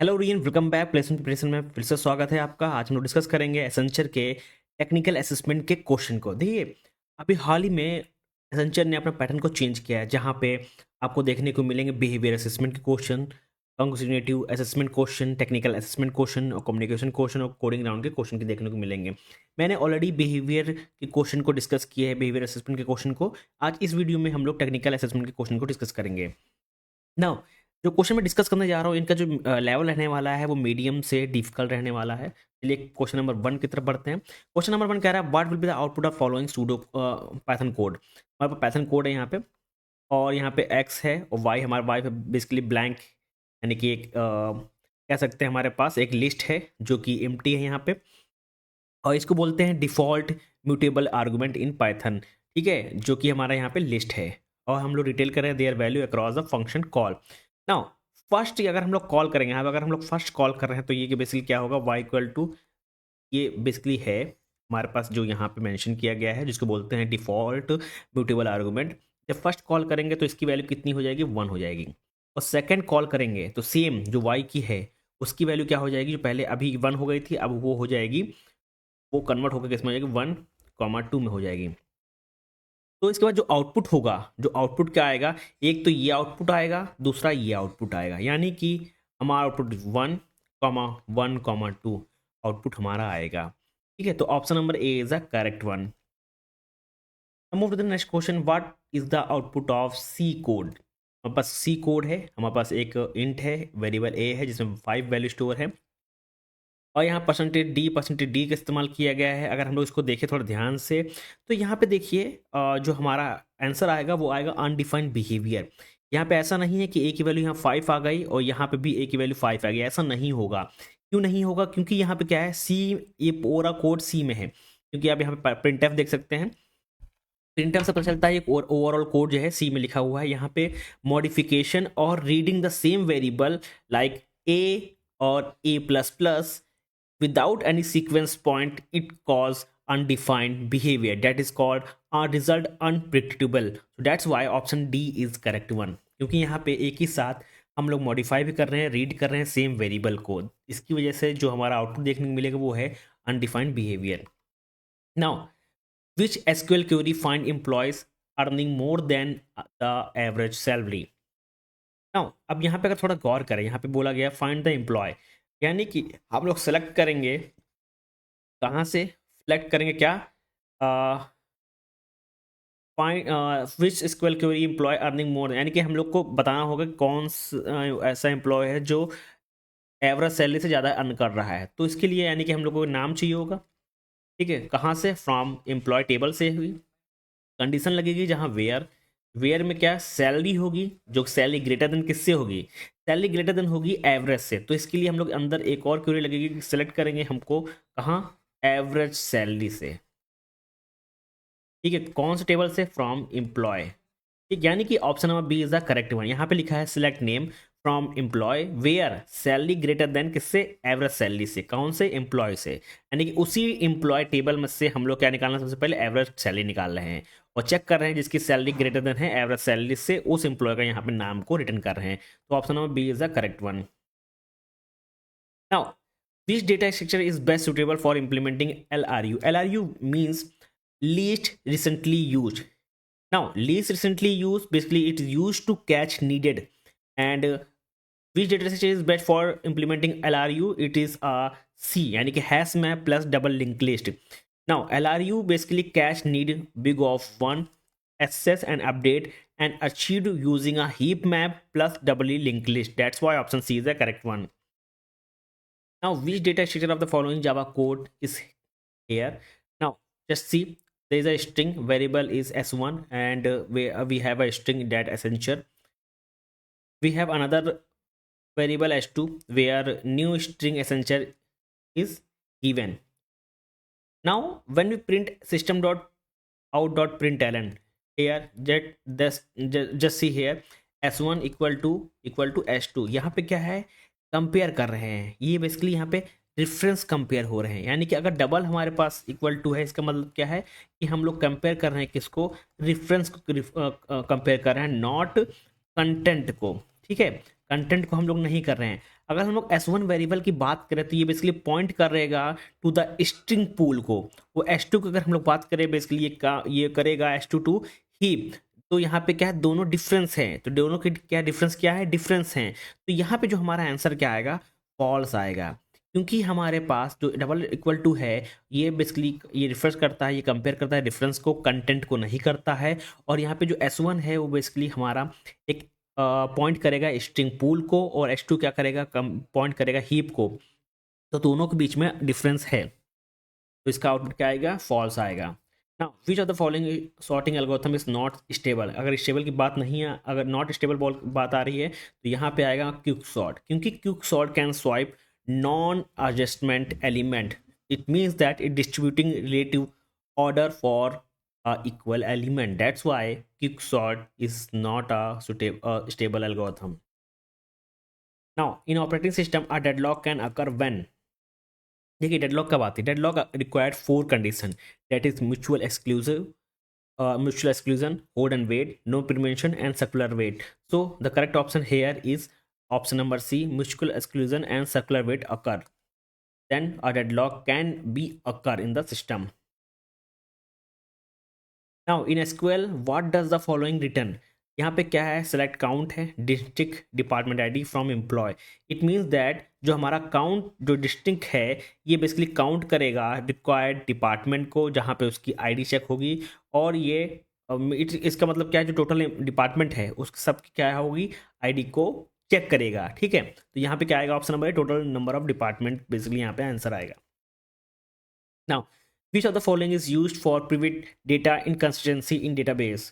Hello rayon, welcome back. Placement preparation में फिर से स्वागत है आपका। आज हम लोग डिस्कस करेंगे एसेंचर के टेक्निकल असेसमेंट के क्वेश्चन को। देखिए, अभी हाल ही में एसेंचर ने अपना पैटर्न को चेंज किया है, जहाँ पे आपको देखने को मिलेंगे बिहेवियर असेसमेंट के question, cognitive assessment question, technical assessment question और कम्युनिकेशन क्वेश्चन और कोडिंग राउंड के क्वेश्चन के देखने को मिलेंगे। मैंने ऑलरेडी बिहेवियर के क्वेश्चन को डिस्कस किया है, बिहेवियर असेसमेंट के क्वेश्चन को। आज इस वीडियो में हम लोग टेक्निकल असेसमेंट के क्वेश्चन को डिस्कस करेंगे। नाउ, जो क्वेश्चन मैं डिस्कस करने जा रहा हूँ, इनका जो लेवल रहने वाला है वो मीडियम से डिफिकल्ट रहने वाला है। चलिए क्वेश्चन नंबर 1 की तरफ बढ़ते हैं। क्वेश्चन नंबर 1 कह रहा है what will be the output of following pseudo Python code. हमारे पास पाइथन कोड है यहाँ पे, और यहाँ पे एक्स है और वाई, हमारा वाई बेसिकली ब्लैंक, यानी कि एक कह सकते हैं हमारे पास एक लिस्ट है जो कि एम्प्टी है यहाँ पे, और इसको बोलते हैं default mutable argument in Python. ठीक है, जो कि हमारा यहाँ पे लिस्ट है, और हम लोग रिटेल करें their value across the function call. Now first अगर हम लोग कॉल करेंगे यहाँ पे, अगर हम लोग फर्स्ट कॉल कर रहे हैं तो ये कि बेसिकली क्या होगा, y इक्वल टू, ये बेसिकली है हमारे पास जो यहाँ पे मेंशन किया गया है, जिसको बोलते हैं डिफ़ॉल्ट म्यूटेबल आर्गुमेंट। जब फर्स्ट कॉल करेंगे तो इसकी वैल्यू कितनी हो जाएगी, 1 हो जाएगी। और सेकंड कॉल करेंगे तो सेम जो y की है उसकी वैल्यू क्या हो जाएगी, जो पहले अभी 1 हो गई थी अब वो हो जाएगी, वो कन्वर्ट होकर किसमें हो जाएगी, 1, 2 में हो जाएगी। तो इसके बाद जो आउटपुट होगा, जो आउटपुट क्या आएगा, एक तो ये आउटपुट आएगा, दूसरा ये आउटपुट आएगा, यानी कि हमारा आउटपुट 1, 1, 2 आउटपुट हमारा आएगा। ठीक है, तो option number A is the correct one. Move to the next question, what is the output of C code. हमारे पास सी कोड है, हमारे पास एक इंट है, वेरिएबल ए है जिसमें 5 वैल्यू स्टोर है, और यहाँ परसेंटेज डी का इस्तेमाल किया गया है। अगर हम लोग इसको देखें थोड़ा ध्यान से, तो यहाँ पे देखिए जो हमारा आंसर आएगा वो आएगा अनडिफाइंड बिहेवियर। यहाँ पे ऐसा नहीं है कि ए की वैल्यू यहाँ 5 आ गई और यहाँ पे भी ए की वैल्यू 5 आ गई, ऐसा नहीं होगा। क्यों नहीं होगा, क्योंकि यहाँ पे क्या है, सी, ये पूरा कोड सी में है। क्योंकि आप यहाँ पे प्रिंटफ देख सकते हैं, प्रिंटफ से पता चलता है ये ओवरऑल कोड जो है सी में लिखा हुआ है। यहाँ पे मॉडिफिकेशन और reading the same variable like A और A plus plus without any sequence point, it cause undefined behavior that is called a result unpredictable. So that's why option D is correct one, क्योंकि यहाँ पे एक ही साथ हम लोग modify भी कर रहे हैं, रीड कर रहे हैं सेम वेरिएबल को। इसकी वजह से जो हमारा आउटपुट देखने को मिलेगा वो है undefined behaviour. Now which SQL query find employees earning more than the average salary. Now अब यहाँ पे अगर थोड़ा गौर करें, यहाँ पे बोला गया फाइंड द एम्प्लॉय, यानी कि हम लोग सेलेक्ट करेंगे, कहाँ से सेलेक्ट करेंगे, क्या find which SQL query employ earning more, यानी कि हम लोग को बताना होगा कि कौन ऐसा एम्प्लॉय है जो एवरेज सैलरी से ज़्यादा अर्न कर रहा है। तो इसके लिए यानी कि हम लोग को नाम चाहिए होगा। ठीक है, कहाँ से, फ्रॉम एम्प्लॉय टेबल से हुई, कंडीशन लगेगी जहाँ वेयर, वेयर में क्या सैलरी होगी, जो सैलरी ग्रेटर देन किससे होगी, सैलरी ग्रेटर देन होगी एवरेज से। तो इसके लिए हम लोग अंदर एक और क्वेरी लगेगी कि सिलेक्ट करेंगे हमको कहाँ, एवरेज सैलरी से। ठीक है, कौन से टेबल से, फ्रॉम एम्प्लॉय। ठीक, यानी कि option number B is the correct one. यहाँ पे लिखा है select name from employ where salary greater than किससे, एवरेज सैलरी से। कौन से, एम्प्लॉय से, यानी कि उसी एम्प्लॉय टेबल में से हम लोग क्या निकालना, सबसे पहले एवरेज सैलरी निकाल रहे हैं और चेक कर रहे हैं जिसकी सैलरी ग्रेटर देन है एवरेज सैलरी से, उस एम्प्लॉय का यहाँ पे नाम को रिटर्न कर रहे हैं। तो option number B is the correct one. Now which data structure is best suitable for implementing LRU? LRU means least recently used. Now least recently used, basically it is used to catch needed, and which data structure is best for implementing LRU? It is C, यानी कि hash map plus double linked list. Now LRU basically catch need big of one, access and update, and achieved using a heap map plus doubly linked list. That's why option C is the correct one. Now which data structure of the following Java code is here? Now just see, there is a string variable is s1, and we have a string that essential. We have another variable s2 where new string essential is given. Now when we print system.out.println, here just see here s1 equal to s2, यहाँ पे क्या है, compare कर रहे हैं। ये basically यहाँ पे रेफरेंस कंपेयर हो रहे हैं, यानी कि अगर डबल हमारे पास इक्वल टू है, इसका मतलब क्या है कि हम लोग कंपेयर कर रहे हैं किसको, रेफरेंस को कंपेयर कर रहे हैं, नॉट कंटेंट को। ठीक है, कंटेंट को हम लोग नहीं कर रहे हैं। अगर हम लोग S1 वेरिएबल की बात करें तो ये बेसिकली पॉइंट कर रहेगा टू द स्ट्रिंग पूल को। वो S2 की अगर हम लोग बात करें बेसिकली ये करेगा S2 टू हीप। तो यहाँ पे क्या है, दोनों डिफरेंस हैं, तो दोनों के क्या डिफरेंस, क्या है डिफरेंस हैं। तो यहाँ पे जो हमारा आंसर क्या आएगा, फॉल्स आएगा, क्योंकि हमारे पास जो डबल इक्वल टू है ये बेसिकली ये रिफर्स करता है, ये कंपेयर करता है डिफरेंस को, कंटेंट को नहीं करता है। और यहाँ पे जो S1 है वो बेसिकली हमारा एक पॉइंट करेगा स्ट्रिंग पूल को, और S2 क्या करेगा, कम पॉइंट करेगा हीप को। तो दोनों के बीच में डिफरेंस है, तो इसका आउटपुट क्या आएगा, फॉल्स आएगा। Now which of the following sorting algorithm is not stable. अगर स्टेबल की बात नहीं है, अगर नॉट स्टेबल बात आ रही है तो यहाँ पे आएगा क्विक सॉर्ट, क्योंकि quick sort can swipe non adjustment element. It means that it distributing relative order for equal element. That's why quicksort is not a stable algorithm. Now in operating system a deadlock can occur when, देखिए deadlock कब आती है, deadlock required 4 condition, that is mutual exclusion, hold and wait, no prevention and circular wait. So the correct option here is option number C, mutual exclusion and circular wait occur, then a deadlock can be occur in the system. Now in SQL what does the following return, यहाँ पे क्या है, select count है, district department ID from employ. It means that जो हमारा count जो district है ये बेसिकली काउंट करेगा रिक्वायर्ड डिपार्टमेंट को जहाँ पे उसकी आईडी चेक होगी, और ये इसका मतलब क्या है, जो टोटल डिपार्टमेंट है उस सब की क्या होगी, आईडी को चेक करेगा, ठीक है। तो यहाँ पे क्या आएगा, option number total number of department basically यहाँ पे आंसर आएगा। Now which of the following is used for private data inconsistency in database,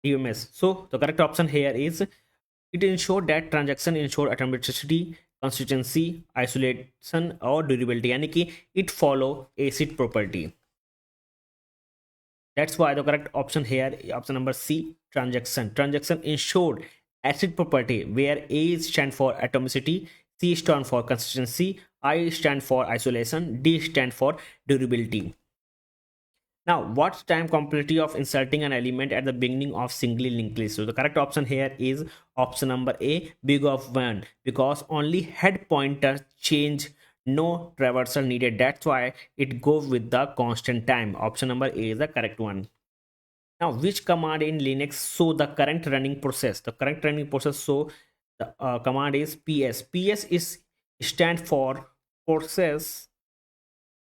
DMS? So the correct option here is it ensure that transaction ensure authenticity, consistency, isolation or durability, यानी कि it follow ACID property. That's why the correct option here, option number C, transaction ensured ACID property, where A stand for atomicity, C stand for consistency, I stand for isolation, D stand for durability. Now, what's time complexity of inserting an element at the beginning of singly linked list? So the correct option here is option number A, big of 1, because only head pointer change, no traversal needed. That's why it goes with the constant time. Option number A is the correct one. Now, which command in Linux show the current running process? The current running process, so the command is PS. PS is stand for process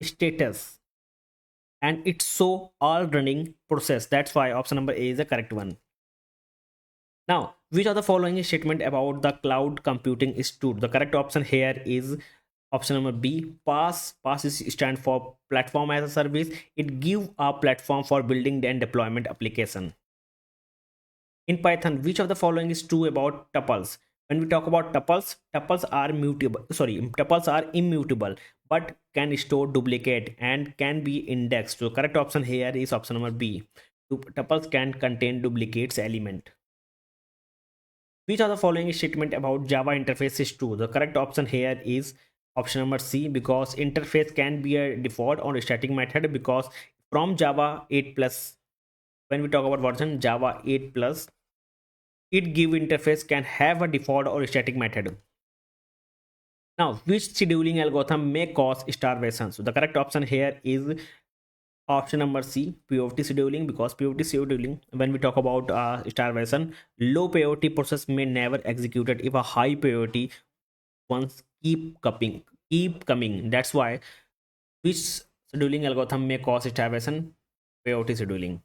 status, and it's so all running process. That's why option number A is the correct one. Now, which of the following statement about the cloud computing is true? The correct option here is option number B, PaaS. PaaS is stand for platform as a service. It give a platform for building and deployment application. In Python, which of the following is true about tuples? When we talk about tuples, tuples are mutable. Sorry, tuples are immutable, but can store duplicate and can be indexed. So correct option here is option number B. Tuples can contain duplicates element. Which of the following statement about Java interface is true? The correct option here is option number C, because interface can be a default or a static method, because from Java 8 plus, when we talk about version Java 8 plus, it give interface can have a default or a static method. Now, which scheduling algorithm may cause starvation? So the correct option here is option number C, POT scheduling, because POT scheduling, when we talk about starvation, low POT process may never executed if a high POT ones keep coming. That's why which scheduling algorithm may cause starvation? POT scheduling.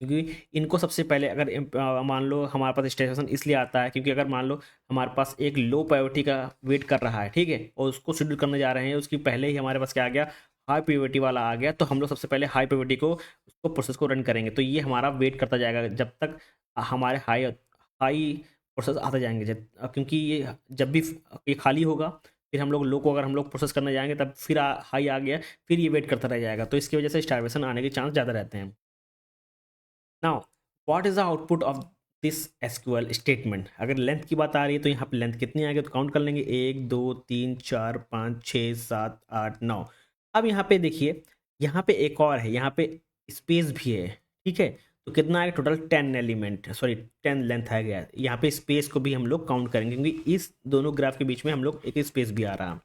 क्योंकि इनको सबसे पहले अगर मान लो हमारे पास station इसलिए आता है क्योंकि अगर मान लो हमारे पास एक लो प्रायोरिटी का वेट कर रहा है, ठीक है, और उसको शेड्यूल करने जा रहे हैं, उसकी पहले ही हमारे पास क्या आ गया, हाई प्रायोरिटी वाला आ गया, तो हम लोग सबसे पहले हाई प्रायोरिटी को उसको प्रोसेस को रन करेंगे, तो ये हमारा वेट करता जाएगा जब तक हमारे हाई हाई प्रोसेस आते जाएंगे, क्योंकि ये जब भी ये खाली होगा फिर हम लोग लो को अगर हम लोग प्रोसेस करने जाएंगे तब फिर हाई आ गया, फिर ये वेट करता रह जाएगा, तो इसकी वजह से स्टार्वेशन आने के चांस ज़्यादा रहते हैं। Now what is the output of this SQL statement? अगर लेंथ की बात आ रही है तो यहाँ पे लेंथ कितनी आएगी, तो काउंट कर लेंगे 1 2 3 4 5 6 7 8 9। अब यहाँ पे देखिए, यहाँ पे एक और है, यहाँ पे स्पेस भी है, ठीक है, तो कितना है टोटल 10 एलिमेंट, सॉरी 10 लेंथ आ गया। यहाँ पे स्पेस को भी हम लोग काउंट करेंगे क्योंकि इस दोनों ग्राफ के बीच में हम लोग एक स्पेस भी आ रहा।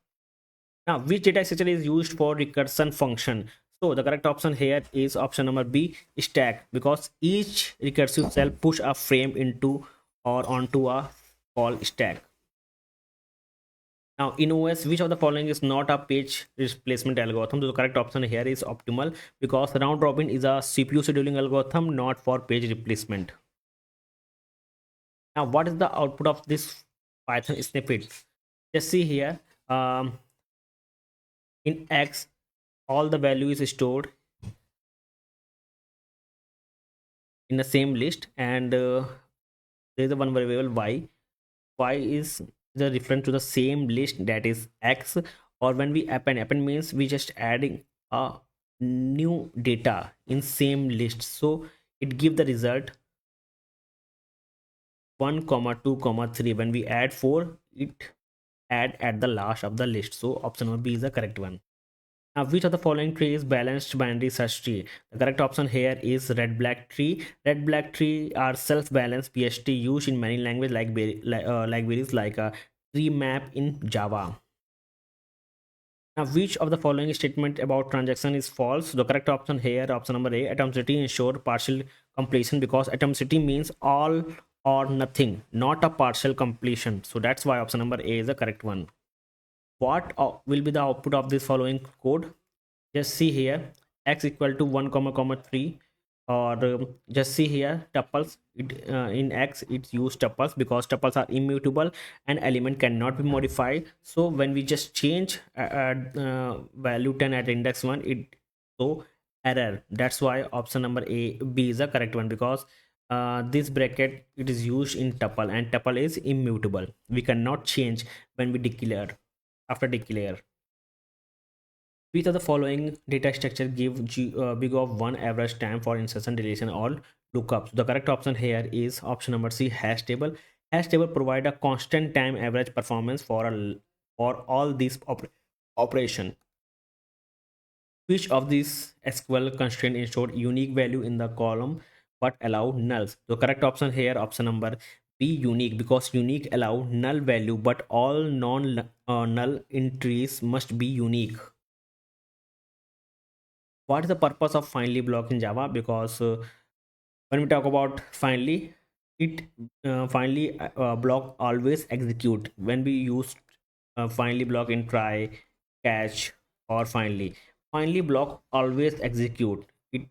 Now, which data structure is used for recursion function? So the correct option here is option number B, stack, because each recursive cell push a frame into or onto a call stack. Now in OS, which of the following is not a page replacement algorithm? So the correct option here is optimal, because round robin is a CPU scheduling algorithm, not for page replacement. Now what is the output of this Python snippet? Just see here, in X all the value is stored in the same list, and there is a one variable y is the reference to the same list, that is X. Or when we append means we just adding a new data in same list, so it give the result 1 comma 2 comma 3. When we add 4, it add at the last of the list, so option number B is the correct one. Now, which of the following tree is balanced binary search tree? The correct option here is red black tree. Red black tree are self-balanced PST used in many languages like libraries like tree map in Java. Now, which of the following statement about transaction is false? The correct option here, option number A, atomicity ensure partial completion, because atomicity means all or nothing, not a partial completion. So that's why option number A is the correct one. What will be the output of this following code? Just see here, x equal to 1 comma 3, or just see here tuples. In X it's used tuples because tuples are immutable and element cannot be modified. So when we just change value 10 at index 1, it so error. That's why option number B is the correct one, because this bracket it is used in tuple, and tuple is immutable. We cannot change when we declare, after declare. Which of the following data structure give big of 1 average time for insertion, deletion, or lookup? So the correct option here is option number C, hash table. Hash table provide a constant time average performance for all these operation. Which of these SQL constraint ensure unique value in the column but allow nulls? The correct option here, option number B, unique, because unique allow null value but all non null entries must be unique. What is the purpose of finally block in Java? Because when we talk about finally, it finally block always execute. When we use finally block in try, catch, or finally block always execute. It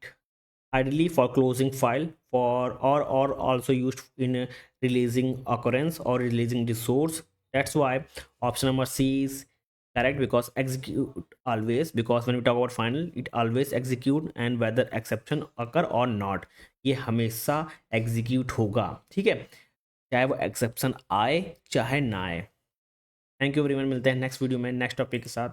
ideally for closing file, for or also used in releasing occurrence or releasing resource. That's why option number C is correct, because execute always, because when we talk about final it always execute, and whether exception occur or not, ये हमेशा execute होगा, ठीक है, चाहे वो exception आए चाहे ना आए। थैंक यू एवरीवन, मिलते हैं नेक्स्ट वीडियो में नेक्स्ट टॉपिक के साथ।